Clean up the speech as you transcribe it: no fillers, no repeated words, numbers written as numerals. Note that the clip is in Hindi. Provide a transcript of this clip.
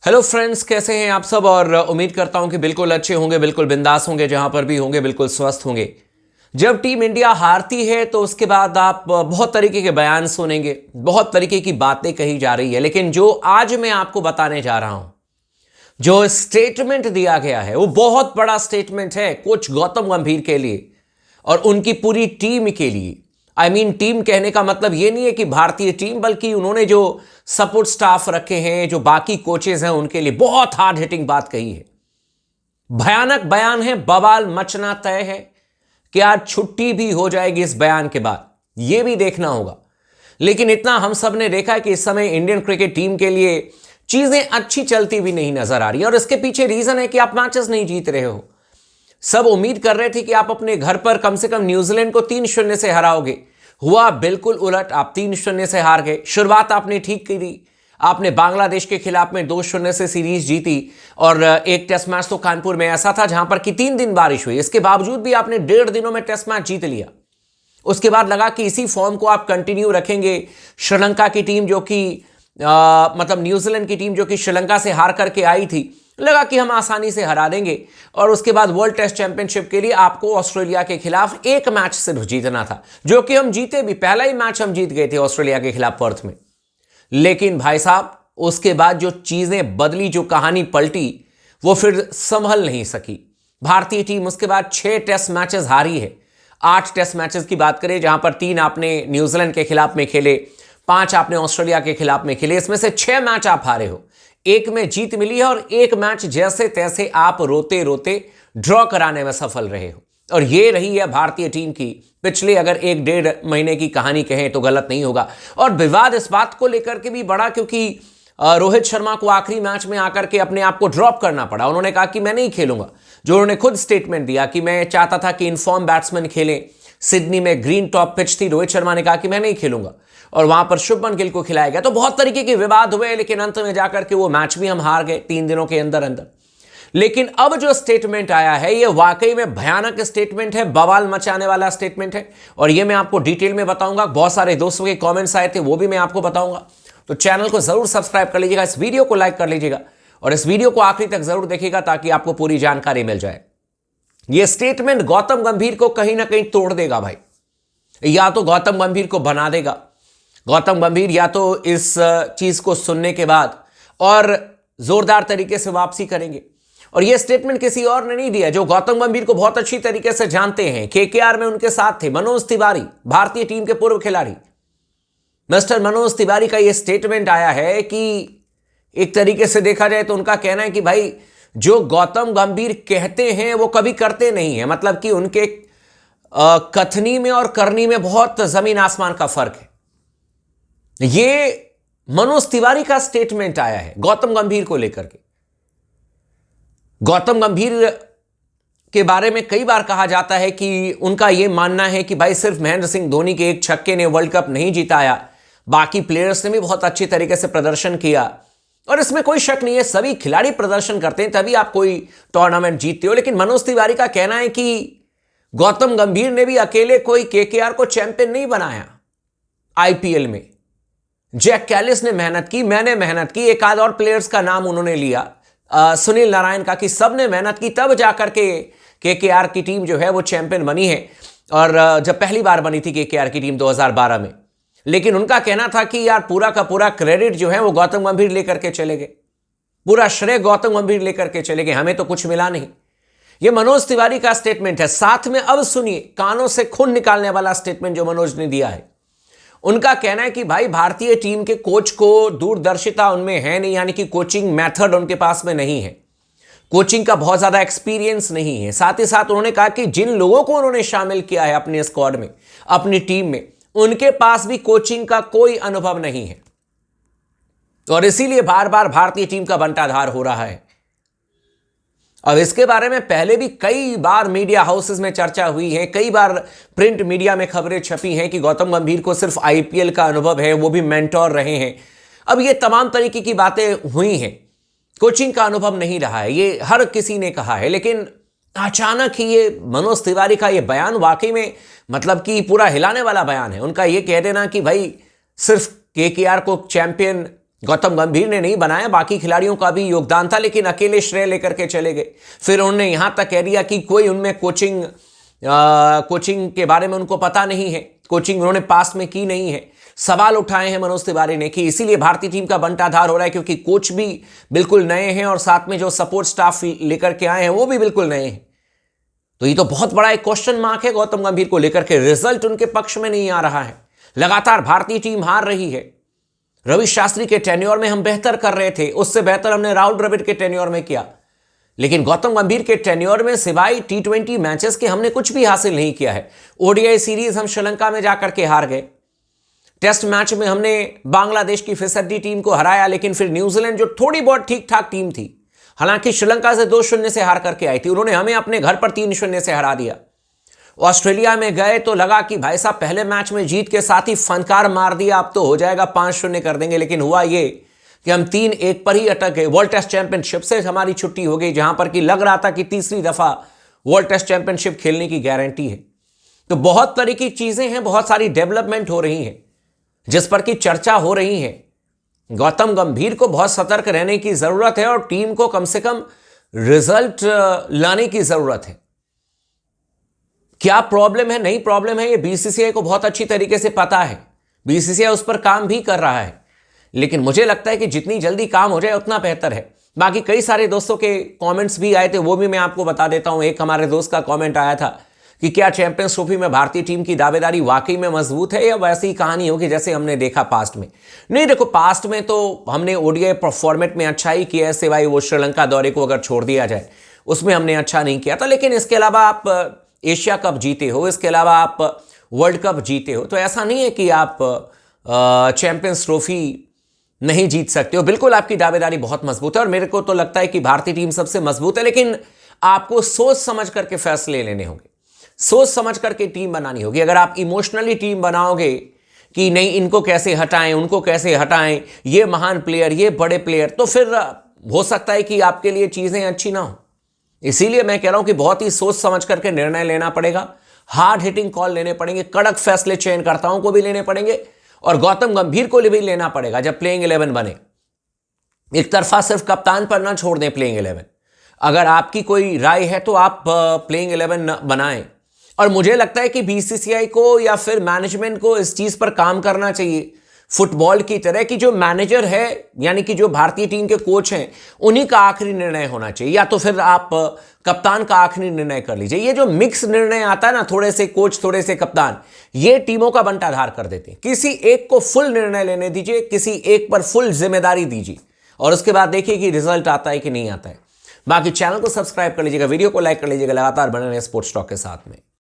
हेलो फ्रेंड्स, कैसे हैं आप सब। और उम्मीद करता हूं कि बिल्कुल अच्छे होंगे, बिल्कुल बिंदास होंगे, जहां पर भी होंगे बिल्कुल स्वस्थ होंगे। जब टीम इंडिया हारती है तो उसके बाद आप बहुत तरीके के बयान सुनेंगे, बहुत तरीके की बातें कही जा रही है। लेकिन जो आज मैं आपको बताने जा रहा हूं, जो स्टेटमेंट दिया गया है, वो बहुत बड़ा स्टेटमेंट है कोच गौतम गंभीर के लिए और उनकी पूरी टीम के लिए। टीम कहने का मतलब यह नहीं है कि भारतीय टीम, बल्कि उन्होंने जो सपोर्ट स्टाफ रखे हैं, जो बाकी कोचेज हैं, उनके लिए बहुत हार्ड हिटिंग बात कही है। भयानक बयान है, बवाल मचना तय है कि आज छुट्टी भी हो जाएगी इस बयान के बाद, यह भी देखना होगा। लेकिन इतना हम सब ने देखा है कि इस समय इंडियन क्रिकेट टीम के लिए चीजें अच्छी चलती भी नहीं नजर आ रही, और इसके पीछे रीजन है कि आप मैचेस नहीं जीत रहे हो। सब उम्मीद कर रहे थे कि आप अपने घर पर कम से कम न्यूजीलैंड को 3-0 से हराओगे। हुआ बिल्कुल उलट, आप 3-0 से हार गए। शुरुआत आपने ठीक की, आपने बांग्लादेश के खिलाफ में 2-0 से सीरीज जीती, और एक टेस्ट मैच तो कानपुर में ऐसा था जहां पर कि 3 दिन बारिश हुई। इसके बावजूद भी आपने 1.5 दिनों में टेस्ट मैच जीत लिया। उसके बाद लगा कि इसी फॉर्म को आप कंटिन्यू रखेंगे। श्रीलंका की टीम जो कि न्यूजीलैंड की टीम जो कि श्रीलंका से हार करके आई थी, लगा कि हम आसानी से हरा देंगे। और उसके बाद वर्ल्ड टेस्ट चैंपियनशिप के लिए आपको ऑस्ट्रेलिया के खिलाफ एक मैच सिर्फ जीतना था, जो कि हम जीते भी। पहला ही मैच हम जीत गए थे ऑस्ट्रेलिया के खिलाफ पर्थ में। लेकिन भाई साहब, उसके बाद जो चीजें बदली, जो कहानी पलटी, वो फिर संभल नहीं सकी। भारतीय टीम उसके बाद 6 टेस्ट मैचेस हारी है। 8 टेस्ट मैचेस की बात करें, जहां पर 3 आपने न्यूजीलैंड के खिलाफ में खेले, 5 आपने ऑस्ट्रेलिया के खिलाफ में खेले। इसमें से 6 मैच आप हारे हो, 1 में जीत मिली है, और 1 मैच जैसे तैसे आप रोते रोते ड्रॉ कराने में सफल रहे हो। और ये रही है भारतीय टीम की पिछले अगर 1-1.5 महीने की कहानी कहें तो गलत नहीं होगा। और विवाद इस बात को लेकर के भी बढ़ा क्योंकि रोहित शर्मा को आखिरी मैच में आकर के अपने आप को ड्रॉप करना पड़ा। उन्होंने कहा कि मैं नहीं खेलूंगा, जो उन्होंने खुद स्टेटमेंट दिया कि मैं चाहता था कि इनफॉर्म बैट्समैन खेलें। सिडनी में ग्रीन टॉप पिच थी, रोहित शर्मा ने कहा कि मैं नहीं खेलूंगा, और वहां पर शुभमन गिल को खिलाया गया। तो बहुत तरीके के विवाद हुए, लेकिन अंत में जाकर के वो मैच भी हम हार गए 3 दिनों के अंदर अंदर। लेकिन अब जो स्टेटमेंट आया है, ये वाकई में भयानक स्टेटमेंट है, बवाल मचाने वाला स्टेटमेंट है, और ये मैं आपको डिटेल में बताऊंगा। बहुत सारे दोस्तों के कमेंट्स आए थे, वो भी मैं आपको बताऊंगा। तो चैनल को जरूर सब्सक्राइब कर लीजिएगा, इस वीडियो को लाइक कर लीजिएगा, और इस वीडियो को आखिरी तक जरूर देखिएगा ताकि आपको पूरी जानकारी मिल जाए। यह स्टेटमेंट गौतम गंभीर को कहीं ना कहीं तोड़ देगा भाई, या तो गौतम गंभीर को बना देगा। गौतम गंभीर या तो इस चीज को सुनने के बाद और जोरदार तरीके से वापसी करेंगे। और यह स्टेटमेंट किसी और ने नहीं दिया, जो गौतम गंभीर को बहुत अच्छी तरीके से जानते हैं। केकेआर में उनके साथ थे मनोज तिवारी, भारतीय टीम के पूर्व खिलाड़ी। मिस्टर मनोज तिवारी का यह स्टेटमेंट आया है कि एक तरीके से देखा जाए तो उनका कहना है कि भाई, जो गौतम गंभीर कहते हैं वो कभी करते नहीं है। मतलब कि उनके कथनी में और करनी में बहुत जमीन आसमान का फर्क है। ये मनोज तिवारी का स्टेटमेंट आया है गौतम गंभीर को लेकर के। गौतम गंभीर के बारे में कई बार कहा जाता है कि उनका यह मानना है कि भाई, सिर्फ महेंद्र सिंह धोनी के एक छक्के ने वर्ल्ड कप नहीं जिताया, बाकी प्लेयर्स ने भी बहुत अच्छी तरीके से प्रदर्शन किया। और इसमें कोई शक नहीं है, सभी खिलाड़ी प्रदर्शन करते हैं तभी आप कोई टूर्नामेंट जीतते हो। लेकिन मनोज तिवारी का कहना है कि गौतम गंभीर ने भी अकेले कोई केकेआर को चैंपियन नहीं बनाया। आईपीएल में जैक कैलिस ने मेहनत की, मैंने मेहनत की, एक आध और प्लेयर्स का नाम उन्होंने लिया, सुनील नारायण का, कि सबने मेहनत की, तब जाकर के केकेआर की टीम जो है वो चैंपियन बनी है। और जब पहली बार बनी थी केकेआर की टीम 2012 में। लेकिन उनका कहना था कि यार, पूरा का पूरा क्रेडिट जो है वो गौतम गंभीर लेकर के चले गए, पूरा श्रेय गौतम गंभीर लेकर के चले गए, हमें तो कुछ मिला नहीं। ये मनोज तिवारी का स्टेटमेंट है। साथ में अब सुनिए, कानों से खून निकालने वाला स्टेटमेंट जो मनोज ने दिया है। उनका कहना है कि भाई, भारतीय टीम के कोच को दूरदर्शिता उनमें है नहीं, यानी कि कोचिंग मेथड उनके पास में नहीं है, कोचिंग का बहुत ज्यादा एक्सपीरियंस नहीं है। साथ ही साथ उन्होंने कहा कि जिन लोगों को उन्होंने शामिल किया है अपने स्क्वाड में, अपनी टीम में, उनके पास भी कोचिंग का कोई अनुभव नहीं है, और इसीलिए बार बार भारतीय टीम का बंटाधार हो रहा है। अब इसके बारे में पहले भी कई बार मीडिया हाउसेस में चर्चा हुई है, कई बार प्रिंट मीडिया में खबरें छपी हैं कि गौतम गंभीर को सिर्फ आईपीएल का अनुभव है, वो भी मेंटोर रहे हैं। अब ये तमाम तरीके की बातें हुई हैं, कोचिंग का अनुभव नहीं रहा है, ये हर किसी ने कहा है। लेकिन अचानक ही ये मनोज तिवारी का ये बयान वाकई में मतलब कि पूरा हिलाने वाला बयान है। उनका ये कह देना कि भाई, सिर्फ केकेआर को चैंपियन गौतम गंभीर ने नहीं बनाया, बाकी खिलाड़ियों का भी योगदान था, लेकिन अकेले श्रेय लेकर के चले गए। फिर उन्होंने यहां तक कह दिया कि कोई उनमें कोचिंग के बारे में उनको पता नहीं है, कोचिंग उन्होंने पास में की नहीं है। सवाल उठाए हैं मनोज तिवारी ने कि इसीलिए भारतीय टीम का बंटाधार हो रहा है, क्योंकि कोच भी बिल्कुल नए हैं और साथ में जो सपोर्ट स्टाफ लेकर के आए हैं वो भी बिल्कुल नए हैं। तो ये तो बहुत बड़ा एक क्वेश्चन मार्क है गौतम गंभीर को लेकर के। रिजल्ट उनके पक्ष में नहीं आ रहा है, लगातार भारतीय टीम हार रही है। रवि शास्त्री के टेन्योर में हम बेहतर कर रहे थे, उससे बेहतर हमने राहुल द्रविड़ के टेन्योर में किया, लेकिन गौतम गंभीर के टेन्योर में सिवाय T20 मैचेस के हमने कुछ भी हासिल नहीं किया है। ओडीआई सीरीज हम श्रीलंका में जाकर के हार गए, टेस्ट मैच में हमने बांग्लादेश की फिसड्डी टीम को हराया, लेकिन फिर न्यूजीलैंड जो थोड़ी बहुत ठीक ठाक टीम थी, हालांकि श्रीलंका से 2-0 से हार करके आई थी, उन्होंने हमें अपने घर पर 3-0 से हरा दिया। ऑस्ट्रेलिया में गए तो लगा कि भाई साहब पहले मैच में जीत के साथ ही फनकार मार दिया, अब तो हो जाएगा 5-0 कर देंगे, लेकिन हुआ ये कि हम 3-1 पर ही अटक गए। वर्ल्ड टेस्ट चैंपियनशिप से हमारी छुट्टी हो गई, जहां पर कि लग रहा था कि तीसरी दफा वर्ल्ड टेस्ट चैंपियनशिप खेलने की गारंटी है। तो बहुत तरह की चीजें हैं, बहुत सारी डेवलपमेंट हो रही हैं जिस पर की चर्चा हो रही है। गौतम गंभीर को बहुत सतर्क रहने की जरूरत है और टीम को कम से कम रिजल्ट लाने की जरूरत है। क्या प्रॉब्लम है, नहीं प्रॉब्लम है, ये बीसीसीआई को बहुत अच्छी तरीके से पता है, बीसीसीआई उस पर काम भी कर रहा है, लेकिन मुझे लगता है कि जितनी जल्दी काम हो जाए उतना बेहतर है। बाकी कई सारे दोस्तों के कमेंट्स भी आए थे, वो भी मैं आपको बता देता हूं। एक हमारे दोस्त का कमेंट आया था कि क्या चैंपियंस ट्रॉफी में भारतीय टीम की दावेदारी वाकई में मजबूत है या वैसी ही कहानी होगी जैसे हमने देखा पास्ट में। नहीं, देखो पास्ट में तो हमने ओडीआई फॉर्मेट में अच्छा ही किया है, सिवाय वो श्रीलंका दौरे को अगर छोड़ दिया जाए, उसमें हमने अच्छा नहीं किया था। लेकिन इसके अलावा आप एशिया कप जीते हो, इसके अलावा आप वर्ल्ड कप जीते हो, तो ऐसा नहीं है कि आप चैंपियंस ट्रॉफी नहीं जीत सकते हो। बिल्कुल आपकी दावेदारी बहुत मजबूत है और मेरे को तो लगता है कि भारतीय टीम सबसे मजबूत है, लेकिन आपको सोच समझ करके फैसले लेने होंगे, सोच समझ करके टीम बनानी होगी। अगर आप इमोशनली टीम बनाओगे कि नहीं इनको कैसे हटाएं, उनको कैसे हटाएं, ये महान प्लेयर, ये बड़े प्लेयर, तो फिर हो सकता है कि आपके लिए चीजें अच्छी ना हो। इसीलिए मैं कह रहा हूं कि बहुत ही सोच समझ करके निर्णय लेना पड़ेगा, हार्ड हिटिंग कॉल लेने पड़ेंगे, कड़क फैसले चयनकर्ताओं को भी लेने पड़ेंगे और गौतम गंभीर को भी लेना पड़ेगा जब प्लेइंग 11 बने। एक तरफा सिर्फ कप्तान पर ना छोड़ दें प्लेइंग 11। अगर आपकी कोई राय है तो आप प्लेइंग 11 बनाएं। और मुझे लगता है कि बीसीसीआई को या फिर मैनेजमेंट को इस चीज पर काम करना चाहिए, फुटबॉल की तरह कि जो मैनेजर है यानी कि जो भारतीय टीम के कोच हैं उन्हीं का आखिरी निर्णय होना चाहिए, या तो फिर आप कप्तान का आखिरी निर्णय कर लीजिए। ये जो मिक्स निर्णय आता है ना, थोड़े से कोच थोड़े से कप्तान, ये टीमों का बंटाधार कर देते हैं। किसी एक को फुल निर्णय लेने दीजिए, किसी एक पर फुल जिम्मेदारी दीजिए और उसके बाद देखिए कि रिजल्ट आता है कि नहीं आता है। बाकी चैनल को सब्सक्राइब कर लीजिएगा, वीडियो को लाइक कर लीजिएगा, लगातार बने रहे स्पोर्ट्स टॉक के साथ में।